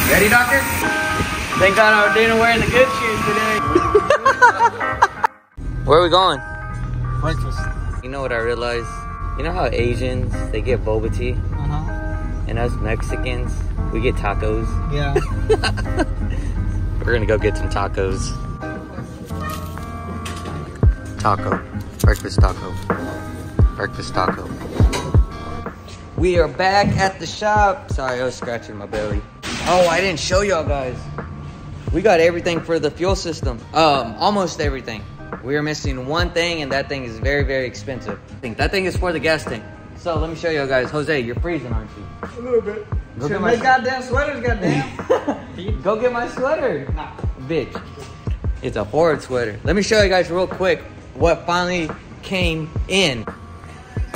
Ready, doctor? Thank God I didn't wear the good shoes today. Where are we going? Breakfast. You know what I realized? You know how Asians, they get boba tea? And us Mexicans, we get tacos. Yeah. We're gonna go get some tacos. Taco. Breakfast taco. Breakfast taco. We are back at the shop. Sorry, I was scratching my belly. Oh, I didn't show y'all guys. We got everything for the fuel system. Almost everything. We are missing one thing, and that thing is very, very expensive. That thing is for the gas tank. So let me show you guys. Jose, you're freezing, aren't you? A little bit. Go Should get make my goddamn sweaters, goddamn. Go get my sweater. Nah. Bitch. It's a Ford sweater. Let me show you guys real quick what finally came in.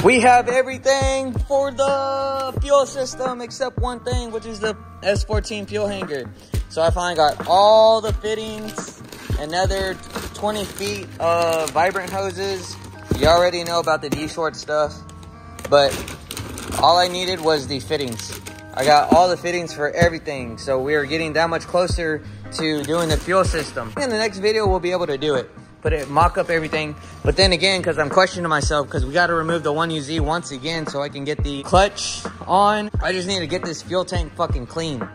We have everything for the fuel system except one thing, which is the S14 fuel hanger. So I finally got all the fittings, another 20 feet of vibrant hoses. You already know about the D-short stuff, but all I needed was the fittings. I got all the fittings for everything, so we are getting that much closer to doing the fuel system. In the next video, we'll be able to do it. Mock up everything. But then again, because I'm questioning myself, because we got to remove the 1UZ once again so I can get the clutch on. I just need to get this fuel tank fucking clean.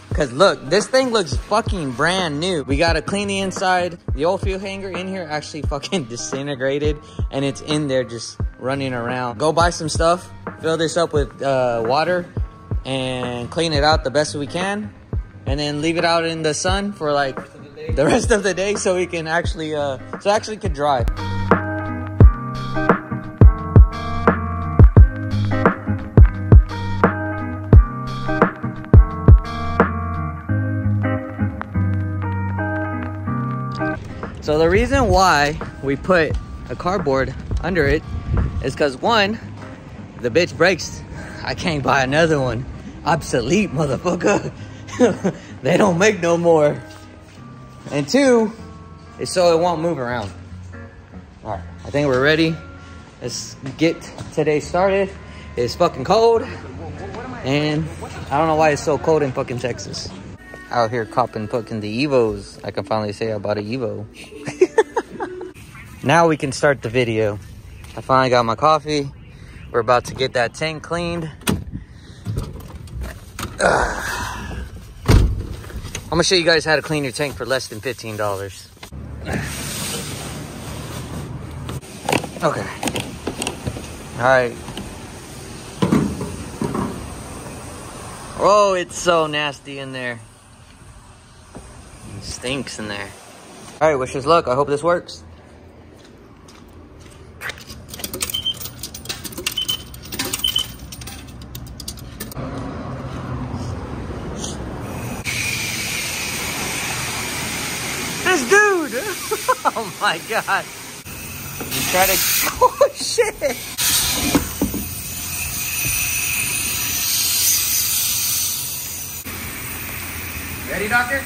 Because look, this thing looks fucking brand new. We got to clean the inside. The old fuel hanger in here actually fucking disintegrated, and it's in there just running around. Go buy some stuff, fill this up with water, and clean it out the best we can. And then leave it out in the sun for like the rest of the day so we can actually, so it actually could dry. So the reason why we put a cardboard under it is because one, the bitch breaks. I can't buy another one. Obsolete, motherfucker. They don't make no more. And two, is so it won't move around. All right, I think we're ready. Let's get today started. It's fucking cold, and I don't know why it's so cold in fucking Texas. Out here copping fucking the Evos. I can finally say I bought an Evo. Now we can start the video. I finally got my coffee. We're about to get that tank cleaned. I'm gonna show you guys how to clean your tank for less than $15. Okay. All right. Oh, it's so nasty in there. It stinks in there. All right, wish us luck. I hope this works. This dude! Oh my god. You try to... Oh shit! Ready, doctor?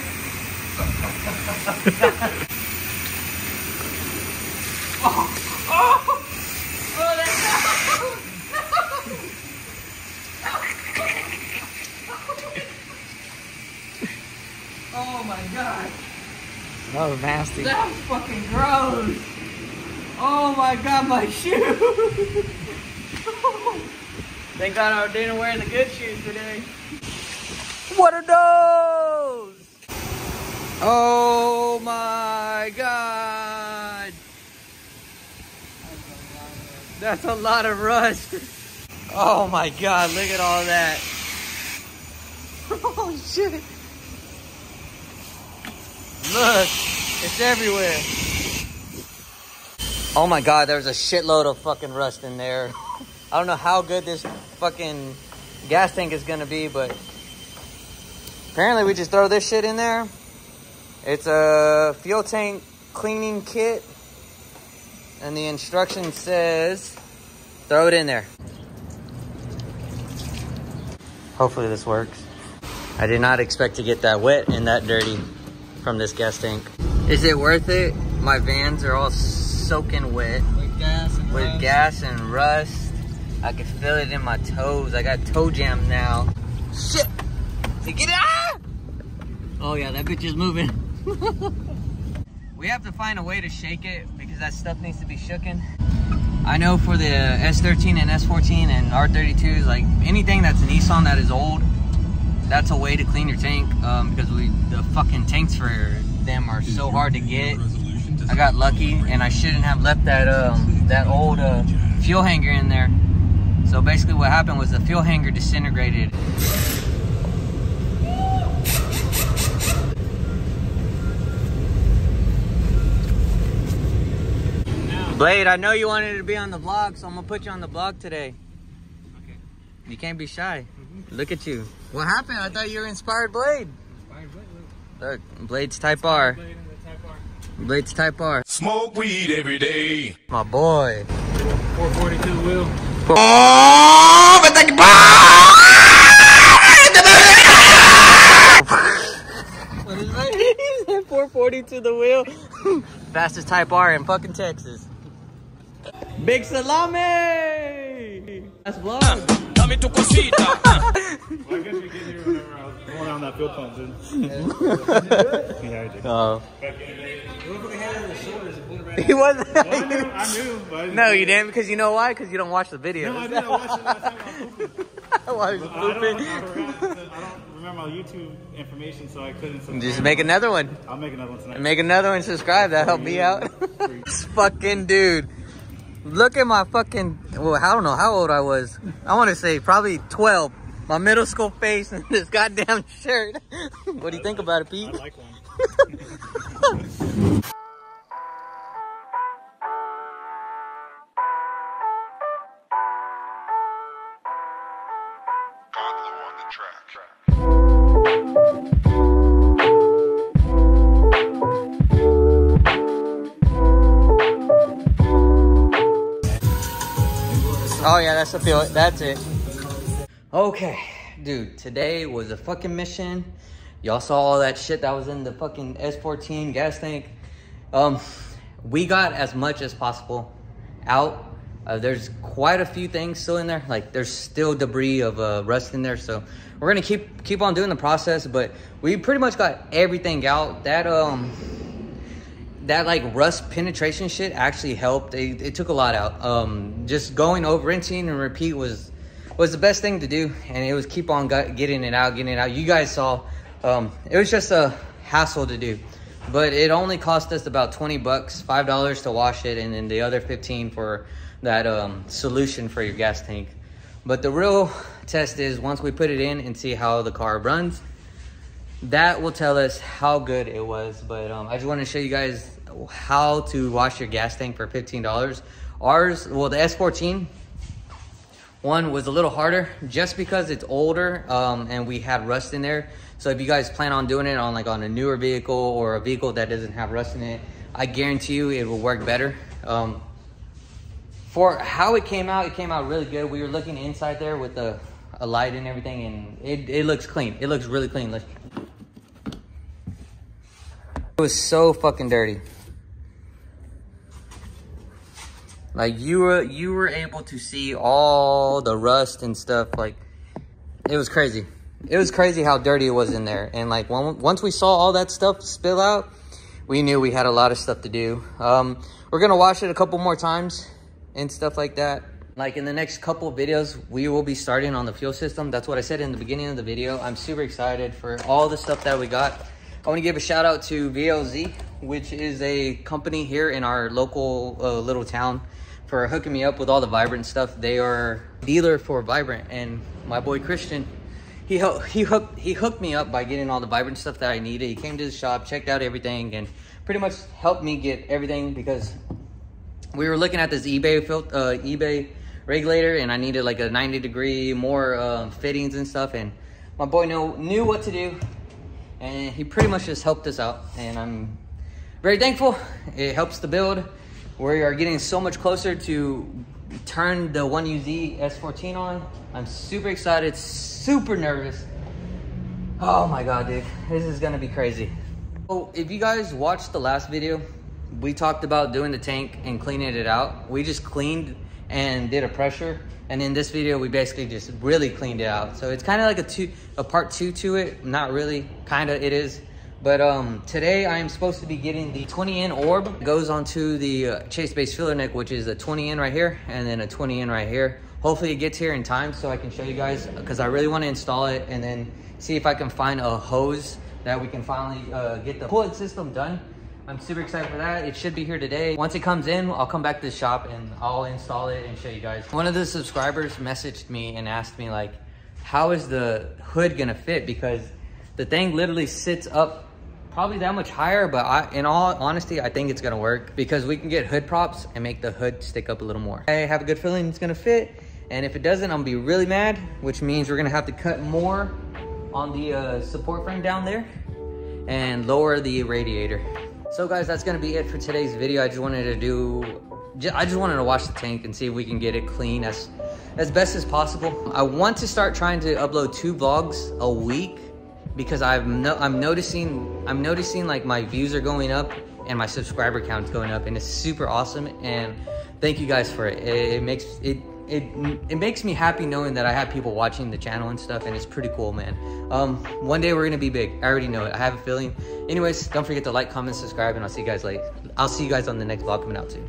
Oh my god. That was nasty. That was fucking gross. Oh my god, my shoe. Thank God I didn't wear the good shoes today. What are those? Oh my god. That's a lot of rust. Oh my god, look at all that. Oh shit. Look, it's everywhere. Oh my god, there's a shitload of fucking rust in there. I don't know how good this fucking gas tank is gonna be, but apparently we just throw this shit in there. It's a fuel tank cleaning kit, and the instruction says throw it in there. Hopefully this works. I did not expect to get that wet and that dirty from this gas tank. Is it worth it? My Vans are all soaking wet with gas and rust. I can feel it in my toes. I got toe jam now. Shit! Get it out! Oh yeah, that bitch is moving. We have to find a way to shake it because that stuff needs to be shooken. I know for the S13 and S14 and R32s, like anything that's Nissan that is old, that's a way to clean your tank, because the fucking tanks for them are so hard to get. I got lucky and I shouldn't have left that old fuel hanger in there. So basically what happened was the fuel hanger disintegrated. Blade, I know you wanted to be on the vlog, so I'm gonna put you on the vlog today. Okay. You can't be shy. Look at you. What happened? I thought you were Inspired Blade. Inspired Blade. Look, Blade's Type R. Blade's Type R. Smoke weed every day. My boy. 442 wheel. Oh, but thank you. What is that? He said 440 to the wheel. Fastest Type R in fucking Texas. Big salami! That's vlog. Dame tu cosita. Well, I guess you get here whenever I was going on that fuel pump, dude. Yeah, I did. Oh. He He wasn't. Well, I knew. But No, you didn't, because you know why? Because you don't watch the videos. No, I didn't watch it last time I was pooping. Why was I pooping? don't remember my YouTube information, so I couldn't subscribe. Just make another one. I'll make another one tonight. Make another one, subscribe. That helped me out. This fucking dude. Look at my fucking, well, I don't know how old I was. I want to say probably 12. My middle school face and this goddamn shirt. What do you think about it, Pete? I like one. Oh yeah, that's the feel. That's it. Okay, dude, today was a fucking mission. Y'all saw all that shit that was in the fucking S14 gas tank. We got as much as possible out. There's quite a few things still in there. Like there's still debris of rust in there. So we're gonna keep on doing the process, but we pretty much got everything out. That like rust penetration shit actually helped. It took a lot out. Just going over, rinsing and repeat was the best thing to do, and it was keep on getting it out. You guys saw, it was just a hassle to do, but it only cost us about 20 bucks, $5 to wash it, and then the other 15 for that solution for your gas tank. But the real test is once we put it in and see how the car runs, that will tell us how good it was. But I just want to show you guys how to wash your gas tank for $15. Ours, well, the S14 one was a little harder just because it's older, and we had rust in there. So if you guys plan on doing it on a newer vehicle or a vehicle that doesn't have rust in it, I guarantee you it will work better. For how it came out really good. We were looking inside there with a light and everything, and it looks clean. It looks really clean. It was so fucking dirty. Like you were able to see all the rust and stuff. Like it was crazy. It was crazy how dirty it was in there. And like once we saw all that stuff spill out, we knew we had a lot of stuff to do. We're gonna wash it a couple more times and stuff like that. Like in the next couple of videos, we will be starting on the fuel system. That's what I said in the beginning of the video. I'm super excited for all the stuff that we got. I want to give a shout out to VLZ, which is a company here in our local little town, for hooking me up with all the Vibrant stuff. They are a dealer for Vibrant, and my boy Christian, he hooked me up by getting all the Vibrant stuff that I needed. He came to the shop, checked out everything, and pretty much helped me get everything, because we were looking at this eBay regulator, and I needed like a 90-degree more fittings and stuff, and my boy knew what to do, and he pretty much just helped us out, and I'm very thankful. It helps the build. We are getting so much closer to turn the 1UZ S14 on. I'm super excited, super nervous. Oh my God, dude, this is gonna be crazy. So if you guys watched the last video, we talked about doing the tank and cleaning it out. We just cleaned and did a pressure. And in this video, we basically just really cleaned it out. So it's kind of like a part 2 to it. Not really, kind of it is. But today I'm supposed to be getting the 20-in orb. It goes onto the chase base filler neck, which is a 20-in right here and then a 20-in right here. Hopefully it gets here in time so I can show you guys, because I really want to install it and then see if I can find a hose that we can finally get the pull-it system done. I'm super excited for that. It should be here today. Once it comes in, I'll come back to the shop and I'll install it and show you guys. One of the subscribers messaged me and asked me like, how is the hood gonna fit? Because the thing literally sits up probably that much higher, but in all honesty, I think it's gonna work because we can get hood props and make the hood stick up a little more. I have a good feeling it's gonna fit, and if it doesn't, I'm gonna be really mad, which means we're gonna have to cut more on the support frame down there and lower the radiator. So guys, that's gonna be it for today's video. I just wanted to wash the tank and see if we can get it clean as best as possible. I want to start trying to upload 2 vlogs a week, because I'm noticing like my views are going up and my subscriber count's going up, and it's super awesome. And thank you guys for it. It makes me happy knowing that I have people watching the channel and stuff, and it's pretty cool, man. One day we're gonna be big. I already know it. I have a feeling. Anyways, don't forget to like, comment, subscribe, and I'll see you guys later. I'll see you guys on the next vlog coming out soon.